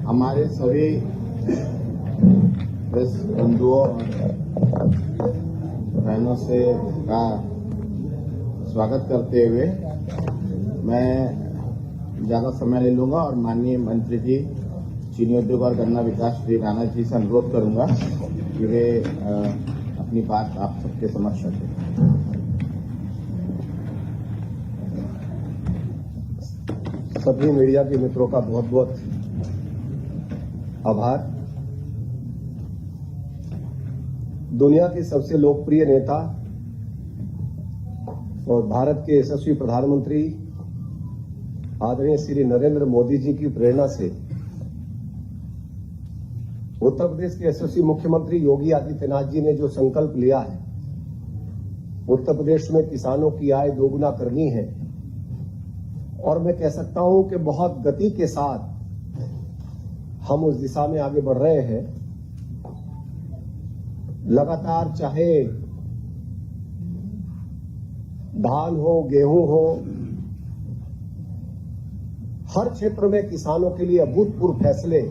हमारे सभी प्रेस बंधुओं बहनों से का स्वागत करते हुए मैं ज्यादा समय नहीं लूंगा और माननीय मंत्री जी चीनी उद्योग और गन्ना विकास श्री राणा जी से अनुरोध करूंगा कि वे अपनी बात आप सबके समक्ष रखें। सभी मीडिया के मित्रों का बहुत बहुत आभार। दुनिया के सबसे लोकप्रिय नेता और भारत के यशस्वी प्रधानमंत्री आदरणीय श्री नरेंद्र मोदी जी की प्रेरणा से उत्तर प्रदेश के यशस्वी मुख्यमंत्री योगी आदित्यनाथ जी ने जो संकल्प लिया है, उत्तर प्रदेश में किसानों की आय दोगुना करनी है और मैं कह सकता हूं कि बहुत गति के साथ हम उस दिशा में आगे बढ़ रहे हैं। लगातार चाहे धान हो, गेहूं हो, हर क्षेत्र में किसानों के लिए अभूतपूर्व फैसले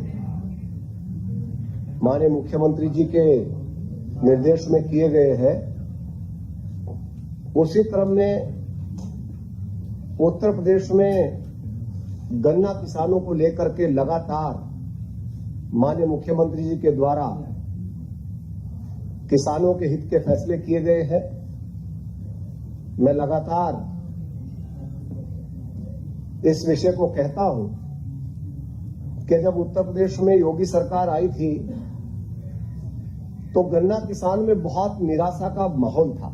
माननीय मुख्यमंत्री जी के निर्देश में किए गए हैं। उसी क्रम में उत्तर प्रदेश में गन्ना किसानों को लेकर के लगातार माननीय मुख्यमंत्री जी के द्वारा किसानों के हित के फैसले किए गए हैं। मैं लगातार इस विषय को कहता हूं कि जब उत्तर प्रदेश में योगी सरकार आई थी तो गन्ना किसान में बहुत निराशा का माहौल था।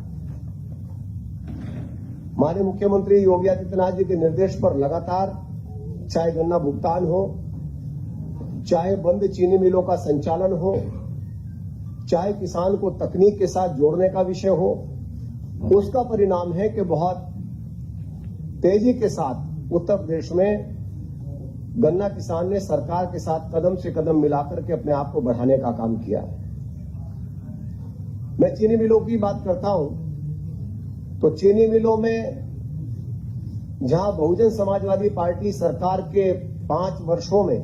माननीय मुख्यमंत्री योगी आदित्यनाथ जी के निर्देश पर लगातार चाहे गन्ना भुगतान हो, चाहे बंद चीनी मिलों का संचालन हो, चाहे किसान को तकनीक के साथ जोड़ने का विषय हो, उसका परिणाम है कि बहुत तेजी के साथ उत्तर प्रदेश में गन्ना किसान ने सरकार के साथ कदम से कदम मिलाकर के अपने आप को बढ़ाने का काम किया। मैं चीनी मिलों की बात करता हूं तो चीनी मिलों में जहां बहुजन समाजवादी पार्टी सरकार के 5 वर्षों में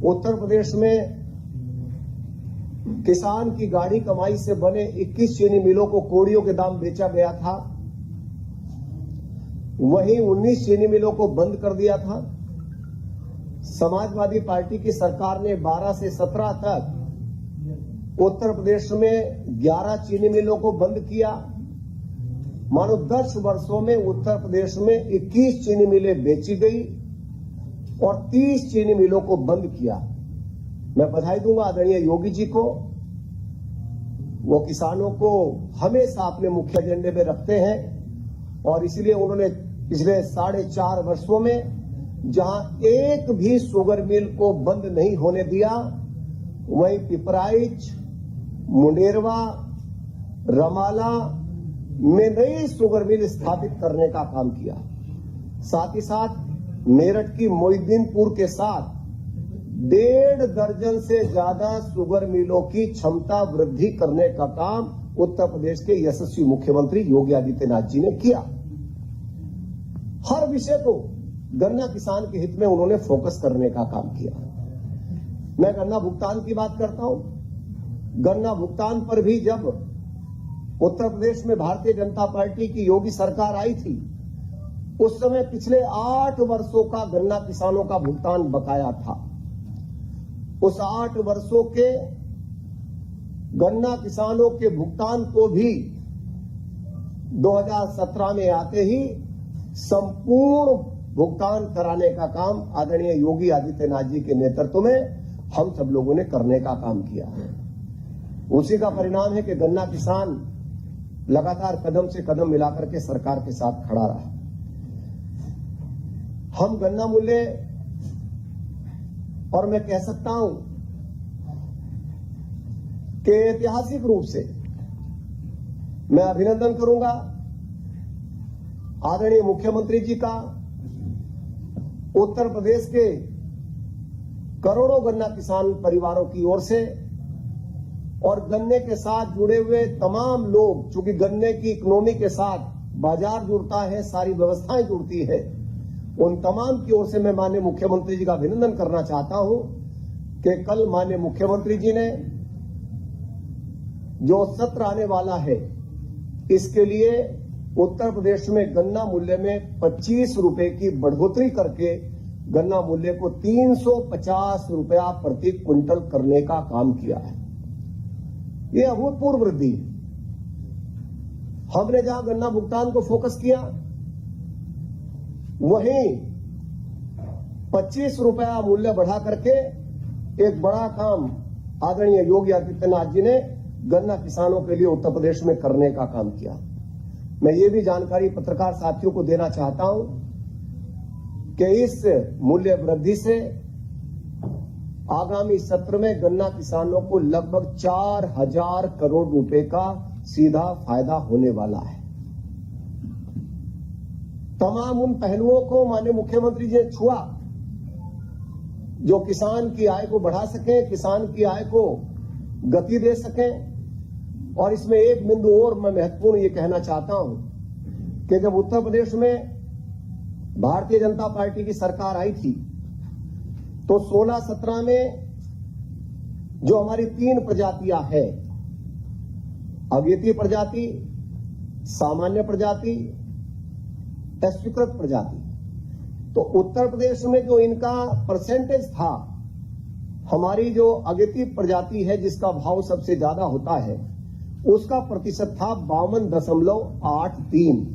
उत्तर प्रदेश में किसान की गाढ़ी कमाई से बने 21 चीनी मिलों को कौड़ियों के दाम बेचा गया था, वहीं 19 चीनी मिलों को बंद कर दिया था। समाजवादी पार्टी की सरकार ने 12 से 17 तक उत्तर प्रदेश में 11 चीनी मिलों को बंद किया। मानो 10 वर्षों में उत्तर प्रदेश में 21 चीनी मिलें बेची गई और 30 चीनी मिलों को बंद किया। मैं बधाई दूंगा आदरणीय योगी जी को। वो किसानों को हमेशा अपने मुख्य एजेंडे में रखते हैं और इसलिए उन्होंने पिछले 4.5 वर्षों में जहां एक भी शुगर मिल को बंद नहीं होने दिया, वहीं पिपराइच, मुंडेरवा, रमाला में नई शुगर मिल स्थापित करने का काम किया। साथ ही साथ मेरठ की मोहिद्दीनपुर के साथ 1.5 दर्जन से ज्यादा शुगर मिलों की क्षमता वृद्धि करने का काम उत्तर प्रदेश के यशस्वी मुख्यमंत्री योगी आदित्यनाथ जी ने किया। हर विषय को गन्ना किसान के हित में उन्होंने फोकस करने का काम किया। मैं गन्ना भुगतान की बात करता हूं। गन्ना भुगतान पर भी जब उत्तर प्रदेश में भारतीय जनता पार्टी की योगी सरकार आई थी, उस समय पिछले 8 वर्षों का गन्ना किसानों का भुगतान बकाया था। उस 8 वर्षों के गन्ना किसानों के भुगतान को भी 2017 में आते ही संपूर्ण भुगतान कराने का काम आदरणीय योगी आदित्यनाथ जी के नेतृत्व में हम सब लोगों ने करने का काम किया है। उसी का परिणाम है कि गन्ना किसान लगातार कदम से कदम मिलाकर के सरकार के साथ खड़ा रहा। हम गन्ना मूल्य, और मैं कह सकता हूं कि ऐतिहासिक रूप से मैं अभिनंदन करूंगा आदरणीय मुख्यमंत्री जी का, उत्तर प्रदेश के करोड़ों गन्ना किसान परिवारों की ओर से और गन्ने के साथ जुड़े हुए तमाम लोग, चूंकि गन्ने की इकोनॉमी के साथ बाजार जुड़ता है, सारी व्यवस्थाएं जुड़ती है, उन तमाम की ओर से मैं माननीय मुख्यमंत्री जी का अभिनंदन करना चाहता हूं कि कल माननीय मुख्यमंत्री जी ने जो सत्र आने वाला है, इसके लिए उत्तर प्रदेश में गन्ना मूल्य में 25 रुपए की बढ़ोतरी करके गन्ना मूल्य को 350 रुपया प्रति क्विंटल करने का काम किया है। यह अभूतपूर्व वृद्धि है। हमने जहां गन्ना भुगतान को फोकस किया, वहीं 25 रुपया मूल्य बढ़ा करके एक बड़ा काम आदरणीय योगी आदित्यनाथ जी ने गन्ना किसानों के लिए उत्तर प्रदेश में करने का काम किया। मैं ये भी जानकारी पत्रकार साथियों को देना चाहता हूं कि इस मूल्य वृद्धि से आगामी सत्र में गन्ना किसानों को लगभग 4000 करोड़ रुपए का सीधा फायदा होने वाला है। तमाम उन पहलुओं को माननीय मुख्यमंत्री जी ने छुआ जो किसान की आय को बढ़ा सकें, किसान की आय को गति दे सकें। और इसमें एक बिंदु और मैं महत्वपूर्ण ये कहना चाहता हूं कि जब उत्तर प्रदेश में भारतीय जनता पार्टी की सरकार आई थी तो 16-17 में जो हमारी 3 प्रजातियां हैं, अगेती प्रजाति, सामान्य प्रजाति, स्वीकृत प्रजाति, तो उत्तर प्रदेश में जो इनका परसेंटेज था, हमारी जो अगेती प्रजाति है जिसका भाव सबसे ज्यादा होता है, उसका प्रतिशत था 52.83।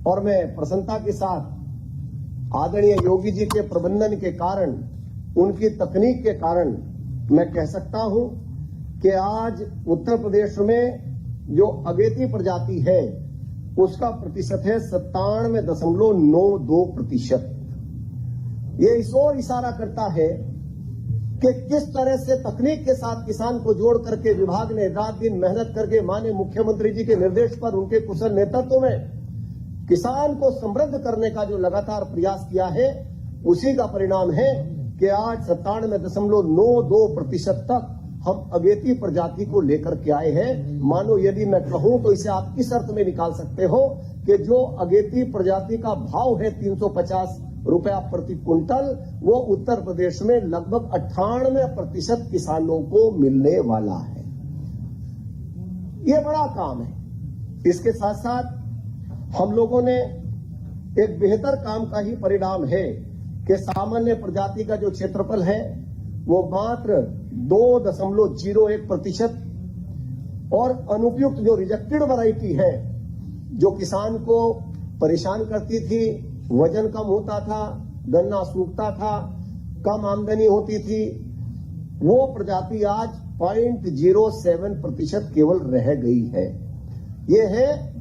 और मैं प्रसन्नता के साथ आदरणीय योगी जी के प्रबंधन के कारण, उनकी तकनीक के कारण मैं कह सकता हूं कि आज उत्तर प्रदेश में जो अगेती प्रजाति है उसका प्रतिशत है 97.92%। ये इस ओर इशारा करता है कि किस तरह से तकनीक के साथ किसान को जोड़ करके विभाग ने रात दिन मेहनत करके माननीय मुख्यमंत्री जी के निर्देश पर, उनके कुशल नेतृत्व में किसान को समृद्ध करने का जो लगातार प्रयास किया है, उसी का परिणाम है कि आज 97.92% तक हम अगेती प्रजाति को लेकर के आए हैं। मानो यदि मैं कहूं तो इसे आप इस अर्थ में निकाल सकते हो कि जो अगेती प्रजाति का भाव है 350 रुपया प्रति क्विंटल, वो उत्तर प्रदेश में लगभग 98% किसानों को मिलने वाला है। ये बड़ा काम है। इसके साथ साथ हम लोगों ने एक बेहतर काम का ही परिणाम है कि सामान्य प्रजाति का जो क्षेत्रफल है वो मात्र 2.01% और अनुपयुक्त जो रिजेक्टेड वैरायटी है, जो किसान को परेशान करती थी, वजन कम होता था, गन्ना सूखता था, कम आमदनी होती थी, वो प्रजाति आज 0.07% केवल रह गई है। ये है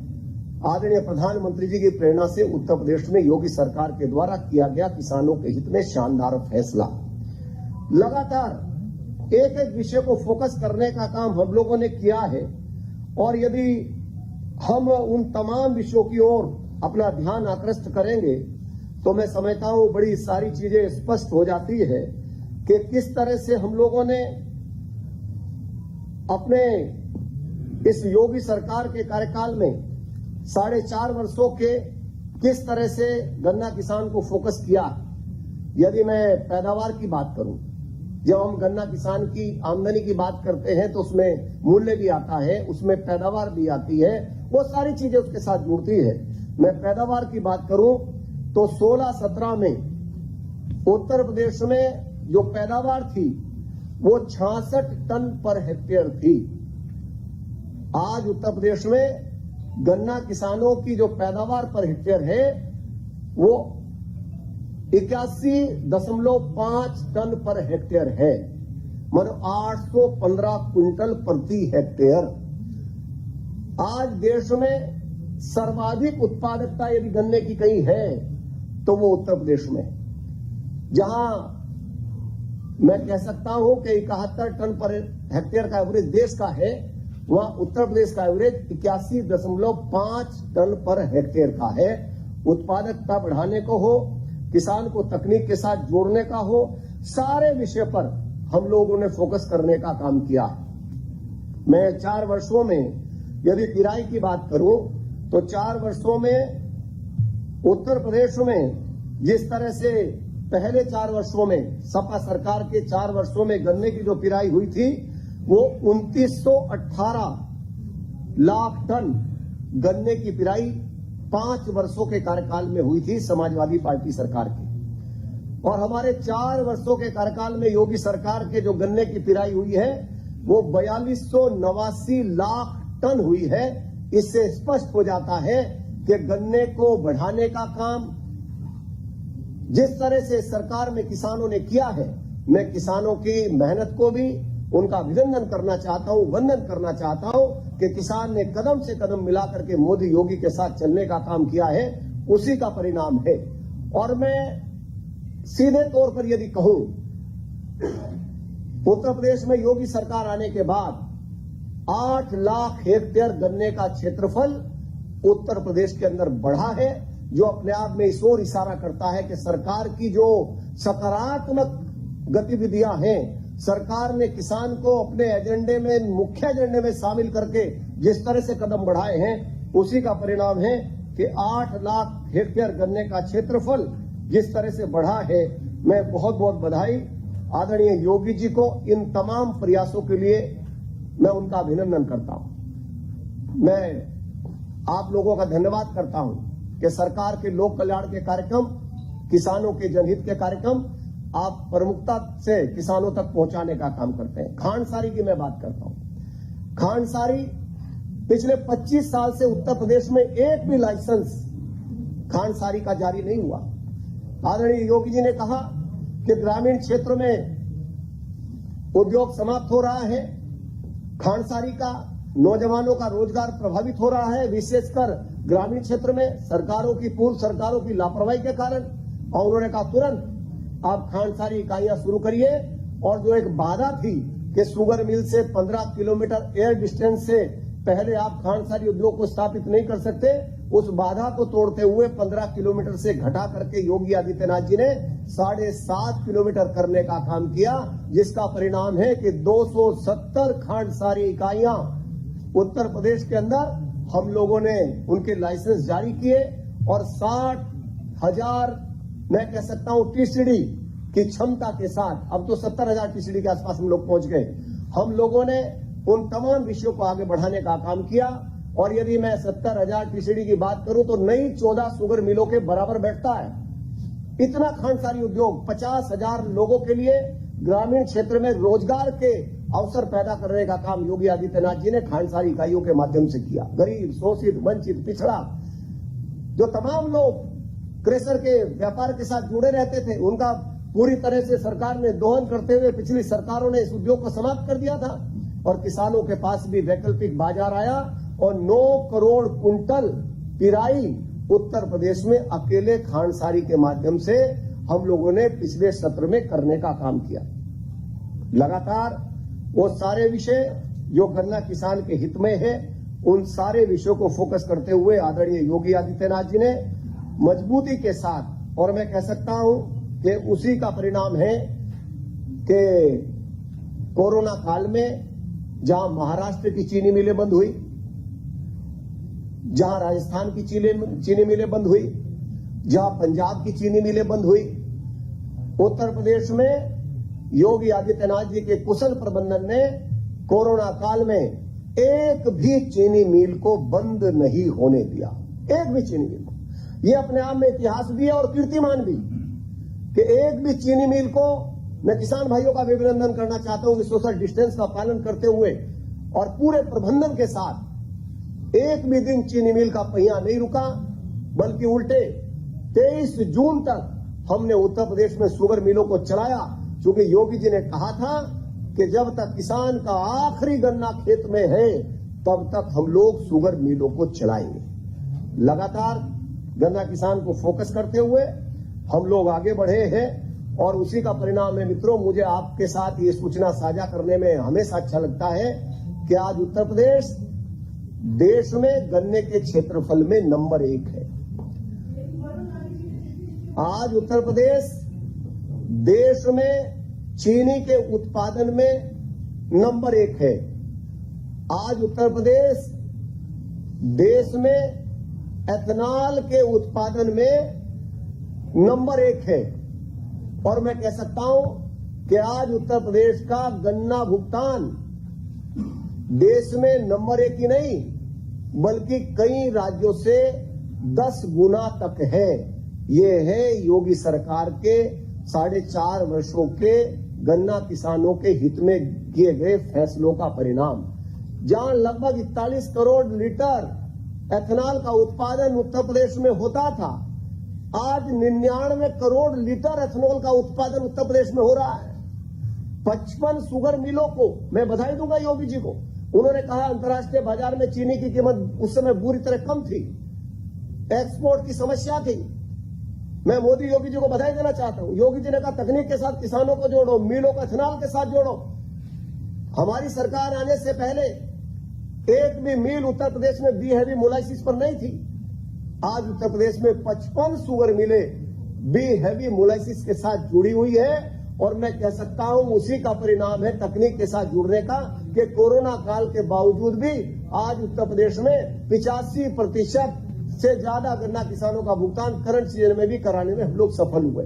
आदरणीय प्रधानमंत्री जी की प्रेरणा से उत्तर प्रदेश में योगी सरकार के द्वारा किया गया किसानों के हित में शानदार फैसला। लगातार एक एक विषय को फोकस करने का काम हम लोगों ने किया है और यदि हम उन तमाम विषयों की ओर अपना ध्यान आकृष्ट करेंगे तो मैं समझता हूं बड़ी सारी चीजें स्पष्ट हो जाती है कि किस तरह से हम लोगों ने अपने इस योगी सरकार के कार्यकाल में 4.5 वर्षों के किस तरह से गन्ना किसान को फोकस किया। यदि मैं पैदावार की बात करूं, जब हम गन्ना किसान की आमदनी की बात करते हैं तो उसमें मूल्य भी आता है, उसमें पैदावार भी आती है, वो सारी चीजें उसके साथ जुड़ती है। मैं पैदावार की बात करूं तो 16-17 में उत्तर प्रदेश में जो पैदावार थी वो 66 टन पर हेक्टेयर थी। आज उत्तर प्रदेश में गन्ना किसानों की जो पैदावार पर हेक्टेयर है वो 81.5 टन पर हेक्टेयर है, मतलब 815 क्विंटल प्रति हेक्टेयर। आज देश में सर्वाधिक उत्पादकता यदि गन्ने की कहीं है तो वो उत्तर प्रदेश में, जहां मैं कह सकता हूं कि 71 टन पर हेक्टेयर का एवरेज देश का है, वहां उत्तर प्रदेश का एवरेज 81.5 टन पर हेक्टेयर का है। उत्पादकता बढ़ाने को हो, किसान को तकनीक के साथ जोड़ने का हो, सारे विषय पर हम लोगों ने फोकस करने का काम किया। मैं 4 वर्षों में यदि पिराई की बात करूं तो 4 वर्षों में उत्तर प्रदेश में जिस तरह से पहले 4 वर्षों में सपा सरकार के 4 वर्षों में गन्ने की जो पिराई हुई थी वो 2918 लाख टन गन्ने की पिराई 5 वर्षों के कार्यकाल में हुई थी समाजवादी पार्टी सरकार की। और हमारे 4 वर्षों के कार्यकाल में योगी सरकार के जो गन्ने की पिराई हुई है वो 4289 लाख टन हुई है। इससे स्पष्ट हो जाता है कि गन्ने को बढ़ाने का काम जिस तरह से सरकार में किसानों ने किया है, मैं किसानों की मेहनत को भी उनका अभिनंदन करना चाहता हूं, वंदन करना चाहता हूं कि किसान ने कदम से कदम मिलाकर के मोदी योगी के साथ चलने का काम किया है, उसी का परिणाम है। और मैं सीधे तौर पर यदि कहूं, उत्तर प्रदेश में योगी सरकार आने के बाद 8 लाख हेक्टेयर गन्ने का क्षेत्रफल उत्तर प्रदेश के अंदर बढ़ा है, जो अपने आप में इस ओर इशारा करता है कि सरकार की जो सकारात्मक गतिविधियां हैं, सरकार ने किसान को अपने एजेंडे में, मुख्य एजेंडे में शामिल करके जिस तरह से कदम बढ़ाए हैं, उसी का परिणाम है कि 8 लाख हेक्टेयर गन्ने का क्षेत्रफल जिस तरह से बढ़ा है। मैं बहुत बहुत बधाई आदरणीय योगी जी को इन तमाम प्रयासों के लिए मैं उनका अभिनंदन करता हूं। मैं आप लोगों का धन्यवाद करता हूं कि सरकार के लोक कल्याण के कार्यक्रम, किसानों के जनहित के कार्यक्रम आप प्रमुखता से किसानों तक पहुंचाने का काम करते हैं। खांडसारी की मैं बात करता हूं। खांडसारी पिछले 25 साल से उत्तर प्रदेश में एक भी लाइसेंस खांडसारी का जारी नहीं हुआ। आदरणीय योगी जी ने कहा कि ग्रामीण क्षेत्र में उद्योग समाप्त हो रहा है, खांडसारी का नौजवानों का रोजगार प्रभावित हो रहा है, विशेषकर ग्रामीण क्षेत्र में सरकारों की, पूर्व सरकारों की लापरवाही के कारण। और उन्होंने कहा तुरंत आप खांडसारी इकाइयां शुरू करिए। और जो एक बाधा थी कि शुगर मिल से 15 किलोमीटर एयर डिस्टेंस से पहले आप खांडसारी उद्योग को स्थापित नहीं कर सकते, उस बाधा को तोड़ते हुए 15 किलोमीटर से घटा करके योगी आदित्यनाथ जी ने 7.5 किलोमीटर करने का काम किया, जिसका परिणाम है कि 270 खांडसारी इकाइयां उत्तर प्रदेश के अंदर हम लोगों ने उनके लाइसेंस जारी किए। और 60,000 मैं कह सकता हूं टीसीडी की क्षमता के साथ, अब तो 70,000 टीसीडी के आसपास हम लोग पहुंच गए। हम लोगों ने उन तमाम विषयों को आगे बढ़ाने का काम किया। और यदि मैं 70,000 टीसीडी की बात करूं तो नई 14 शुगर मिलों के बराबर बैठता है। इतना खांडसारी उद्योग 50,000 लोगों के लिए ग्रामीण क्षेत्र में रोजगार के अवसर पैदा करने का काम योगी आदित्यनाथ जी ने खांडसारी इकाइयों के माध्यम से किया। गरीब, शोषित, वंचित, पिछड़ा जो तमाम लोग क्रेशर के व्यापार के साथ जुड़े रहते थे, उनका पूरी तरह से सरकार ने दोहन करते हुए पिछली सरकारों ने इस उद्योग को समाप्त कर दिया था। और किसानों के पास भी वैकल्पिक बाजार आया और 9 करोड़ कुंटल पिराई उत्तर प्रदेश में अकेले खांडसारी के माध्यम से हम लोगों ने पिछले सत्र में करने का काम किया। लगातार वो सारे विषय जो गन्ना किसान के हित में है, उन सारे विषयों को फोकस करते हुए आदरणीय योगी आदित्यनाथ जी ने मजबूती के साथ, और मैं कह सकता हूं कि उसी का परिणाम है कि कोरोना काल में जहां महाराष्ट्र की चीनी मिलें बंद हुई, जहां राजस्थान की चीनी मिलें बंद हुई, जहां पंजाब की चीनी मिलें बंद हुई, उत्तर प्रदेश में योगी आदित्यनाथ जी के कुशल प्रबंधन ने कोरोना काल में एक भी चीनी मिल को बंद नहीं होने दिया। एक भी चीनी मिल को। ये अपने आप में इतिहास भी है और कीर्तिमान भी कि एक भी चीनी मिल को, मैं किसान भाइयों का भी अभिनंदन करना चाहता हूं कि सोशल डिस्टेंस का पालन करते हुए और पूरे प्रबंधन के साथ एक भी दिन चीनी मिल का पहिया नहीं रुका, बल्कि उल्टे 23 जून तक हमने उत्तर प्रदेश में शुगर मिलों को चलाया, क्योंकि योगी जी ने कहा था कि जब तक किसान का आखिरी गन्ना खेत में है तब तक हम लोग शुगर मिलों को चलाएंगे। लगातार गन्ना किसान को फोकस करते हुए हम लोग आगे बढ़े हैं और उसी का परिणाम है। मित्रों, मुझे आपके साथ ये सूचना साझा करने में हमेशा अच्छा लगता है कि आज उत्तर प्रदेश देश में गन्ने के क्षेत्रफल में नंबर 1 है। आज उत्तर प्रदेश देश में चीनी के उत्पादन में नंबर 1 है। आज उत्तर प्रदेश देश में एथेनॉल के उत्पादन में नंबर 1 है। और मैं कह सकता हूं कि आज उत्तर प्रदेश का गन्ना भुगतान देश में नंबर 1 ही नहीं बल्कि कई राज्यों से 10 गुना तक है। ये है योगी सरकार के 4.5 वर्षों के गन्ना किसानों के हित में किए गए फैसलों का परिणाम। जहां लगभग 41 करोड़ लीटर एथेनॉल का उत्पादन उत्तर प्रदेश में होता था, आज 99 करोड़ लीटर एथेनॉल का उत्पादन उत्तर प्रदेश में हो रहा है। 55 शुगर मिलों को मैं बधाई दूंगा योगी जी को। उन्होंने कहा अंतर्राष्ट्रीय बाजार में चीनी की कीमत उस समय बुरी तरह कम थी, एक्सपोर्ट की समस्या थी। मैं मोदी योगी जी को बधाई देना चाहता हूं। योगी जी ने कहा तकनीक के साथ किसानों को जोड़ो, मिलों को एथेनॉल के साथ जोड़ो। हमारी सरकार आने से पहले एक भी मिल उत्तर प्रदेश में बी हैवी मोलाइसिस पर नहीं थी। आज उत्तर प्रदेश में 55 शुगर मिलें बी हैवी मोलाइसिस के साथ जुड़ी हुई है। और मैं कह सकता हूं उसी का परिणाम है तकनीक के साथ जुड़ने का कि कोरोना काल के बावजूद भी आज उत्तर प्रदेश में 85% से ज्यादा गन्ना किसानों का भुगतान करंट सीजन में भी कराने में हम लोग सफल हुए।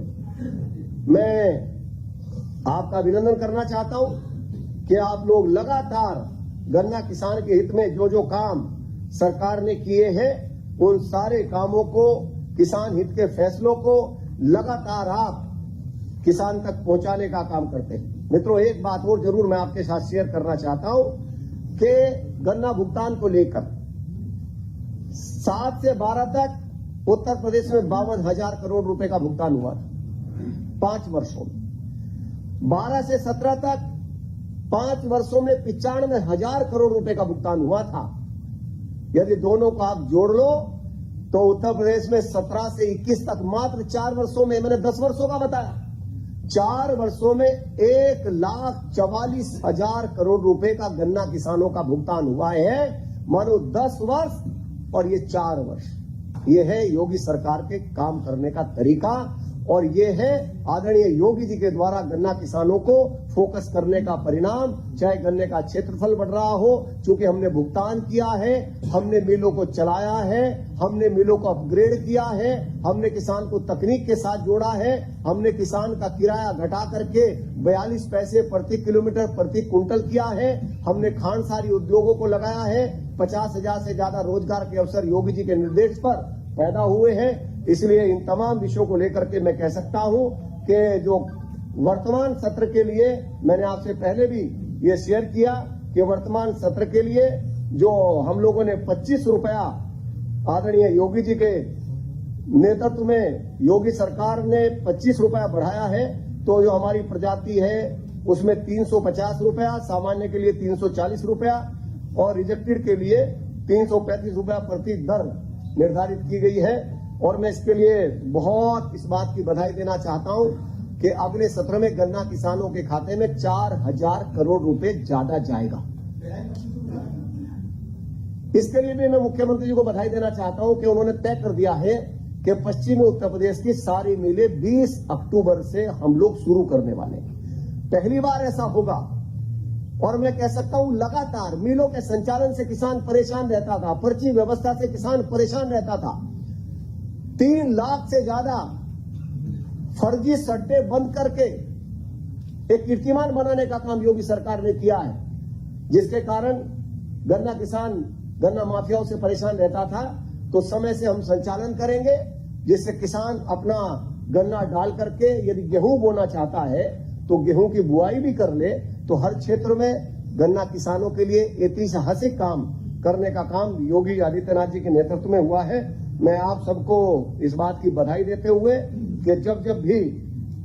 मैं आपका अभिनंदन करना चाहता हूं कि आप लोग लगातार गन्ना किसान के हित में जो काम सरकार ने किए हैं उन सारे कामों को, किसान हित के फैसलों को लगातार आप किसान तक पहुंचाने का काम करते हैं। मित्रों, एक बात और जरूर मैं आपके साथ शेयर करना चाहता हूं कि गन्ना भुगतान को लेकर 7 से 12 तक उत्तर प्रदेश में 52,000 करोड़ रुपए का भुगतान हुआ था 5 वर्षों में। 12 से 17 तक 5 वर्षों में 95,000 करोड़ रुपए का भुगतान हुआ था। यदि दोनों को आप जोड़ लो तो उत्तर प्रदेश में 17 से 21 तक मात्र 4 वर्षों में, मैंने 10 वर्षों का बताया, 4 वर्षों में 1,44,000 करोड़ रुपए का गन्ना किसानों का भुगतान हुआ है। मानो 10 वर्ष और ये 4 वर्ष। ये है योगी सरकार के काम करने का तरीका और ये है आदरणीय योगी जी के द्वारा गन्ना किसानों को फोकस करने का परिणाम। चाहे गन्ने का क्षेत्रफल बढ़ रहा हो, चूंकि हमने भुगतान किया है, हमने मिलों को चलाया है, हमने मिलों को अपग्रेड किया है, हमने किसान को तकनीक के साथ जोड़ा है, हमने किसान का किराया घटा करके 42 पैसे प्रति किलोमीटर प्रति कुंटल किया है, हमने खांडसारी उद्योगों को लगाया है, 50,000 से ज्यादा रोजगार के अवसर योगी जी के निर्देश पर पैदा हुए हैं। इसलिए इन तमाम विषयों को लेकर के मैं कह सकता हूं कि जो वर्तमान सत्र के लिए मैंने आपसे पहले भी ये शेयर किया कि वर्तमान सत्र के लिए जो हम लोगों ने 25 रुपया आदरणीय योगी जी के नेतृत्व में योगी सरकार ने 25 रुपया बढ़ाया है। तो जो हमारी प्रजाति है उसमें 350 रुपया, सामान्य के लिए 340 रुपया और रिजेक्टेड के लिए 335 रुपया प्रति दर निर्धारित की गई है। और मैं इसके लिए बहुत इस बात की बधाई देना चाहता हूं कि अगले सत्र में गन्ना किसानों के खाते में 4,000 करोड़ रुपए ज्यादा जाएगा। इसके लिए भी मैं मुख्यमंत्री जी को बधाई देना चाहता हूं कि उन्होंने तय कर दिया है कि पश्चिमी उत्तर प्रदेश की सारी मिलें 20 अक्टूबर से हम लोग शुरू करने वाले हैं। पहली बार ऐसा होगा। और मैं कह सकता हूं लगातार मिलों के संचालन से किसान परेशान रहता था, पर्ची व्यवस्था से किसान परेशान रहता था। 3 लाख से ज्यादा फर्जी सट्टे बंद करके एक कीर्तिमान बनाने का काम योगी सरकार ने किया है, जिसके कारण गन्ना किसान गन्ना माफियाओं से परेशान रहता था। तो समय से हम संचालन करेंगे जिससे किसान अपना गन्ना डाल करके यदि गेहूं बोना चाहता है तो गेहूं की बुआई भी कर ले। तो हर क्षेत्र में गन्ना किसानों के लिए ऐतिहासिक काम करने का काम योगी आदित्यनाथ जी के नेतृत्व में हुआ है। मैं आप सबको इस बात की बधाई देते हुए कि जब जब भी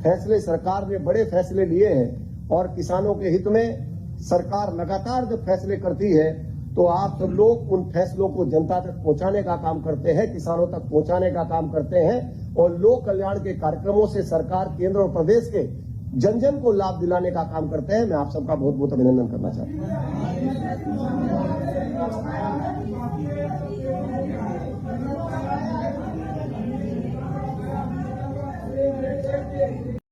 फैसले सरकार ने बड़े फैसले लिए हैं और किसानों के हित में सरकार लगातार जब फैसले करती है तो आप सब लोग उन फैसलों को जनता तक पहुंचाने का काम करते हैं, किसानों तक पहुंचाने का काम करते हैं और लोक कल्याण के कार्यक्रमों से सरकार केंद्र और प्रदेश के जन जन को लाभ दिलाने का काम करते हैं। मैं आप सबका बहुत बहुत अभिनंदन करना चाहता हूं।